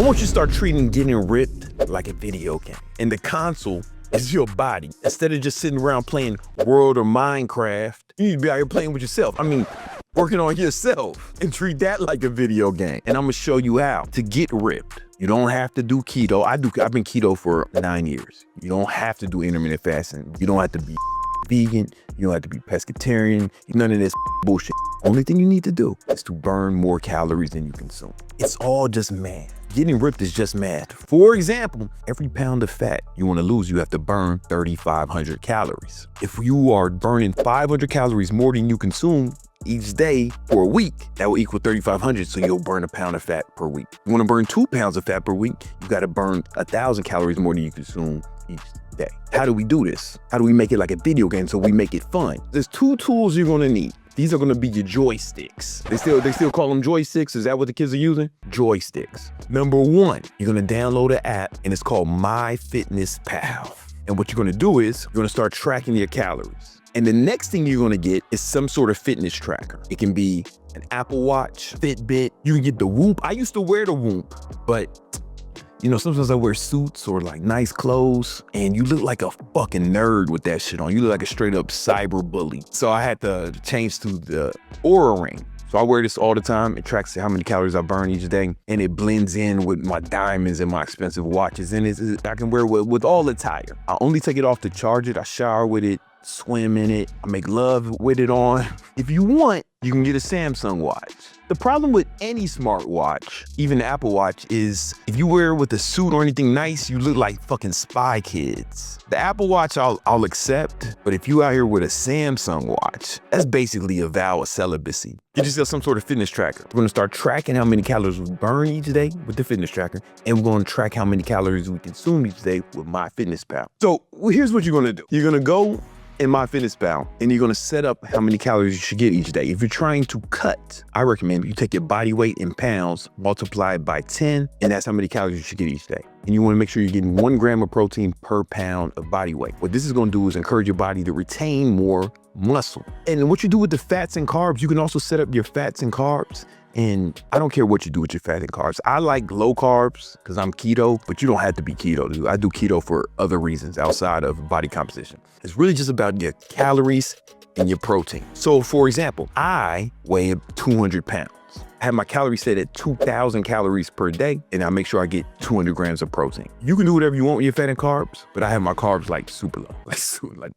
want you to start treating getting ripped like a video game. And the console is your body. Instead of just sitting around playing World or Minecraft, you need to be out here playing with yourself. I mean, working on yourself, and treat that like a video game. And I'm gonna show you how to get ripped. You don't have to do keto. I've been keto for 9 years. You don't have to do intermittent fasting. You don't have to be vegan. You don't have to be pescatarian. None of this bullshit. Only thing you need to do is to burn more calories than you consume. It's all just math. Getting ripped is just math. For example, every pound of fat you want to lose, you have to burn 3,500 calories. If you are burning 500 calories more than you consume each day for a week, that will equal 3,500, so you'll burn a pound of fat per week. You want to burn 2 pounds of fat per week, you got to burn 1,000 calories more than you consume each day. How do we do this? How do we make it like a video game so we make it fun? There's 2 tools you're going to need. These are gonna be your joysticks. They still call them joysticks? Is that what the kids are using? Joysticks. Number 1, you're gonna download an app and it's called MyFitnessPal. And what you're gonna do is you're gonna start tracking your calories. And the next thing you're gonna get is some sort of fitness tracker. It can be an Apple Watch, Fitbit. You can get the Whoop. I used to wear the Whoop, but you know, sometimes I wear suits or like nice clothes and you look like a fucking nerd with that shit on. You look like a straight up cyber bully. So I had to change to the Oura Ring. So I wear this all the time. It tracks how many calories I burn each day and it blends in with my diamonds and my expensive watches. And I can wear it with all attire. I only take it off to charge it. I shower with it, swim in it, I make love with it on. If you want, you can get a Samsung watch. The problem with any smartwatch, even the Apple Watch, is if you wear it with a suit or anything nice, you look like fucking Spy Kids. The Apple Watch I'll accept, but if you out here with a Samsung watch, that's basically a vow of celibacy. Get yourself some sort of fitness tracker. We're gonna start tracking how many calories we burn each day with the fitness tracker, and we're gonna track how many calories we consume each day with MyFitnessPal. So here's what you're gonna do. You're gonna go in MyFitnessPal, and you're gonna set up how many calories you should get each day. If you're trying to cut, I recommend you take your body weight in pounds, multiply it by 10, and that's how many calories you should get each day. And you wanna make sure you're getting 1 gram of protein per pound of body weight. What this is gonna do is encourage your body to retain more muscle. And what you do with the fats and carbs, you can also set up your fats and carbs. And I don't care what you do with your fat and carbs. I like low carbs because I'm keto, but you don't have to be keto, dude. I do keto for other reasons outside of body composition. It's really just about your calories and your protein. So for example, I weigh 200 pounds. I have my calories set at 2,000 calories per day, and I make sure I get 200 grams of protein. You can do whatever you want with your fat and carbs, but I have my carbs like super low, like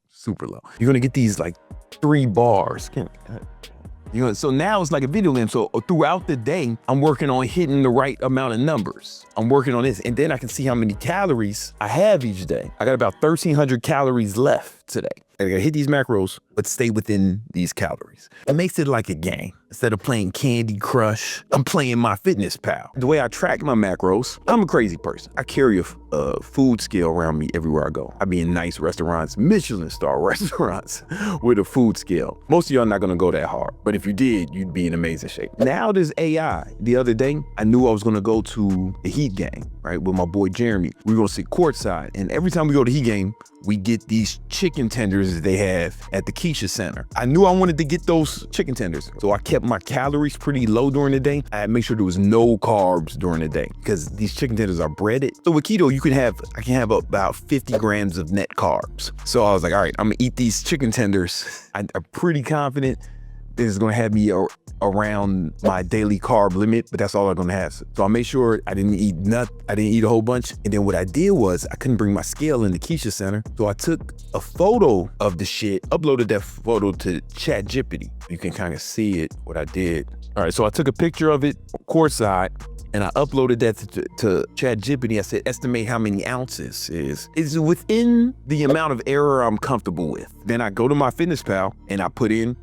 super low. You're gonna get these like 3 bars. You know, so now it's like a video game. So throughout the day, I'm working on hitting the right amount of numbers. I'm working on this, and then I can see how many calories I have each day. I got about 1,300 calories left today. I gotta hit these macros, but stay within these calories. It makes it like a game. Instead of playing Candy Crush, I'm playing MyFitnessPal. The way I track my macros, I'm a crazy person. I carry a food scale around me everywhere I go. I be in nice restaurants, Michelin star restaurants with a food scale. Most of y'all not gonna go that hard, but if you did, you'd be in amazing shape. Now there's AI. The other day, I knew I was gonna go to the Heat game, right, with my boy Jeremy. We were gonna sit courtside, and every time we go to the Heat game, we get these chicken tenders that they have at the Keisha Center. I knew I wanted to get those chicken tenders, so I kept my calories pretty low during the day. I had to make sure there was no carbs during the day because these chicken tenders are breaded. So with keto, I can have about 50 grams of net carbs. So I was like, all right, I'm gonna eat these chicken tenders. I'm pretty confident this is gonna have me around my daily carb limit, but that's all I'm gonna have. So I made sure I didn't eat a whole bunch. And then what I did was I couldn't bring my scale in the Keisha Center. So I took a photo of the shit, uploaded that photo to ChatGPT. You can kind of see it, what I did. All right, so I took a picture of it courtside and I uploaded that to ChatGPT. I said, estimate how many ounces is within the amount of error I'm comfortable with. Then I go to MyFitnessPal and I put in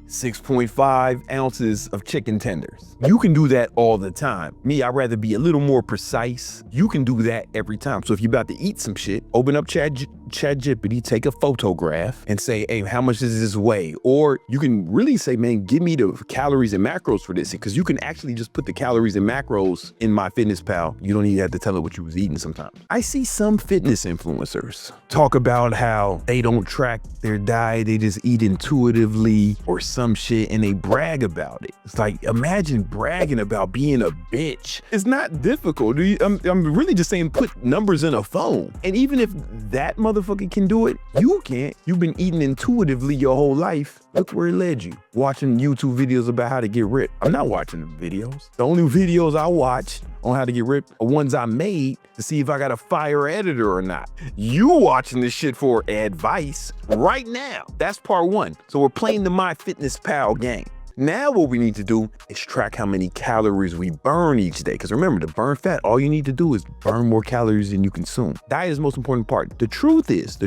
6.5 ounces of chicken tenders. You can do that all the time. Me, I'd rather be a little more precise. You can do that every time. So if you're about to eat some shit, open up ChatGPT, take a photograph and say, hey, how much does this weigh? Or you can really say, man, give me the calories and macros for this, because you can actually just put the calories and macros in MyFitnessPal. You don't even have to tell it what you was eating sometimes. I see some fitness influencers talk about how they don't track their diet, they just eat intuitively or some shit and they brag about it. It's like, imagine bragging about being a bitch. It's not difficult. I'm really just saying put numbers in a phone. And even if that motherfucker can do it, you can't. You've been eating intuitively your whole life. Look where it led you. Watching YouTube videos about how to get ripped. I'm not watching the videos. The only videos I watch on how to get ripped are ones I made to see if I got a fire editor or not. You watching this shit for advice right now. That's part one. So we're playing the MyFitnessPal game. Now what we need to do is track how many calories we burn each day. Because remember, to burn fat, all you need to do is burn more calories than you consume. Diet is the most important part. The truth is,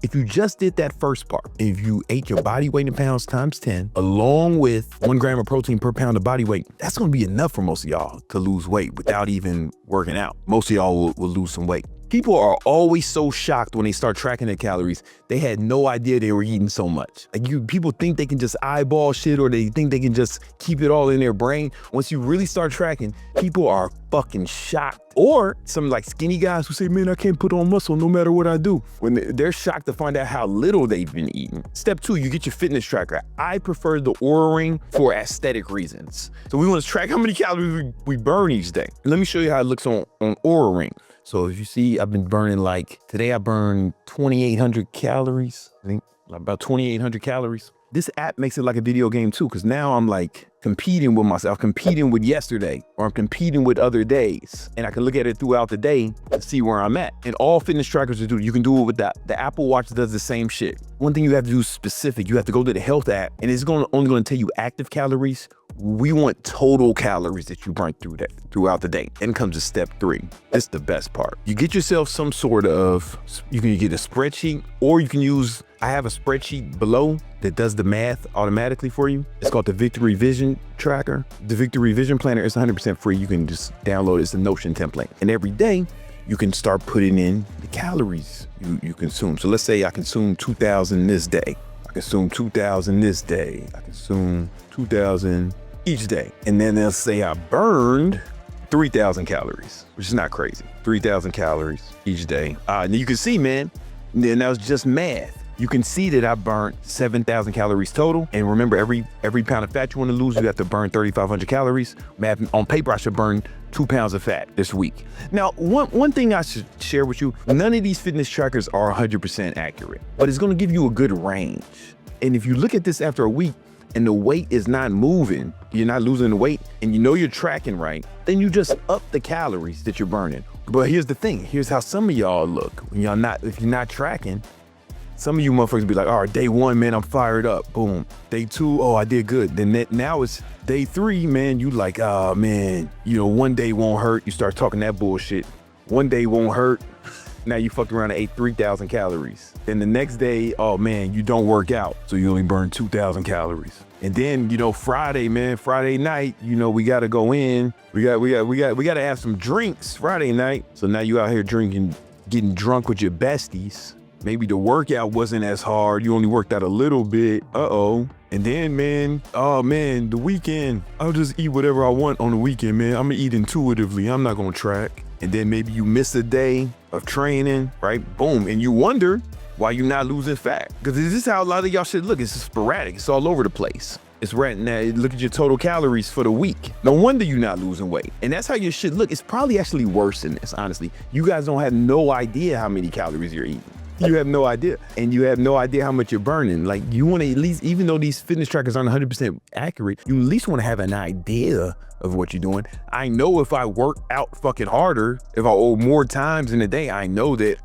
if you just did that first part, if you ate your body weight in pounds times 10, along with 1 gram of protein per pound of body weight, that's gonna be enough for most of y'all to lose weight without even working out. Most of y'all will lose some weight. People are always so shocked when they start tracking their calories. They had no idea they were eating so much. Like people think they can just eyeball shit, or they think they can just keep it all in their brain. Once you really start tracking, people are fucking shocked. Or some like skinny guys who say, man, I can't put on muscle no matter what I do. When they're shocked to find out how little they've been eating. Step 2, you get your fitness tracker. I prefer the Oura Ring for aesthetic reasons. So we want to track how many calories we burn each day. And let me show you how it looks on Oura Ring. So if you see, I've been burning today I burned 2,800 calories. I think about 2,800 calories. This app makes it like a video game too, because now I'm like competing with myself, competing with yesterday, or I'm competing with other days. And I can look at it throughout the day to see where I'm at. And all fitness trackers do, you can do it with that. The Apple Watch does the same shit. One thing you have to do is specific. You have to go to the health app, and it's only going to tell you active calories. We want total calories that you burn throughout the day. Then comes to step 3. It's the best part. You get yourself some sort of, you can get a spreadsheet, or you can use, I have a spreadsheet below that does the math automatically for you. It's called the Victory Vision Tracker. The Victory Vision Planner is 100% free. You can just download it. It's a Notion template. And every day, you can start putting in the calories you consume. So let's say I consume 2,000 this day. I consume 2,000 this day. I consume 2,000 each day. And then they'll say I burned 3,000 calories, which is not crazy. 3,000 calories each day. And you can see, man, then that was just math. You can see that I burnt 7,000 calories total. And remember, every pound of fat you want to lose, you have to burn 3,500 calories. Math, on paper, I should burn 2 pounds of fat this week. Now, one thing I should share with you, none of these fitness trackers are 100% accurate, but it's going to give you a good range. And if you look at this after a week and the weight is not moving, you're not losing the weight, and you know you're tracking right, then you just up the calories that you're burning. But here's the thing. Here's how some of y'all look when if you're not tracking. Some of you motherfuckers be like, all right, day 1, man, I'm fired up. Boom. Day 2, oh, I did good. Then now it's day 3, man, you like, oh, man, one day won't hurt. You start talking that bullshit. One day won't hurt. Now you fucked around and ate 3,000 calories. Then the next day, oh, man, you don't work out. So you only burn 2,000 calories. And then, Friday, man, Friday night, we got to go in. We got to have some drinks Friday night. So now you out here drinking, getting drunk with your besties. Maybe the workout wasn't as hard. You only worked out a little bit. Uh-oh. And then, man, oh, man, the weekend, I'll just eat whatever I want on the weekend, man. I'm going to eat intuitively. I'm not going to track. And then maybe you miss a day of training, right? Boom. And you wonder why you're not losing fat. Because this is how a lot of y'all should look. It's sporadic. It's all over the place. It's right now. Look at your total calories for the week. No wonder you're not losing weight. And that's how you should look. It's probably actually worse than this, honestly. You guys don't have no idea how many calories you're eating. You have no idea. And you have no idea how much you're burning. Like, you want to at least, even though these fitness trackers aren't 100% accurate, you at least want to have an idea of what you're doing. I know if I work out fucking harder, if I owe more times in a day, I know that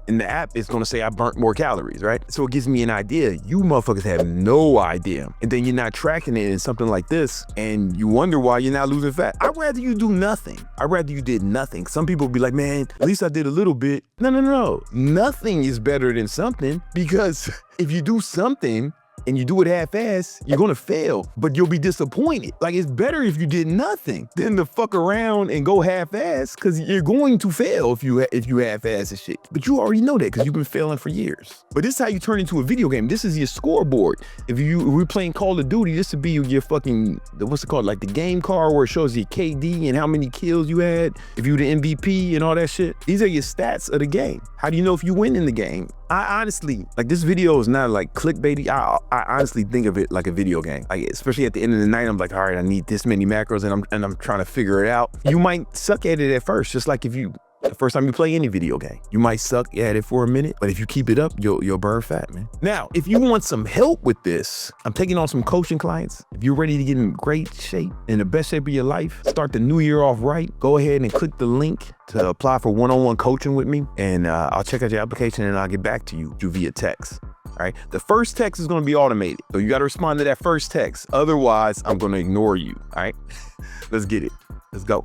in the app, it's gonna say I burnt more calories, right? So it gives me an idea. You motherfuckers have no idea. And then you're not tracking it in something like this, and you wonder why you're not losing fat. I'd rather you do nothing. I'd rather you did nothing. Some people be like, man, at least I did a little bit. No. Nothing is better than something, because if you do something and you do it half-ass, you're gonna fail, but you'll be disappointed. Like, it's better if you did nothing than to fuck around and go half-ass, because you're going to fail if you half-ass and shit. But you already know that because you've been failing for years. But this is how you turn into a video game. This is your scoreboard. If we're playing Call of Duty, this would be your fucking, what's it called? Like the game card where it shows your KD and how many kills you had, if you were the MVP and all that shit. These are your stats of the game. How do you know if you win in the game? I honestly, like, this video is not like clickbaity. I honestly think of it like a video game. Like, especially at the end of the night, I'm like, all right, I need this many macros and I'm trying to figure it out. You might suck at it at first, just like if the first time you play any video game. You might suck at it for a minute, but if you keep it up, you'll burn fat, man. Now, if you want some help with this, I'm taking on some coaching clients. If you're ready to get in great shape, in the best shape of your life, start the new year off right, go ahead and click the link to apply for one-on-one coaching with me, and I'll check out your application and I'll get back to you via text. All right, the first text is gonna be automated, so you gotta respond to that first text. Otherwise, I'm gonna ignore you, all right? Let's get it, let's go.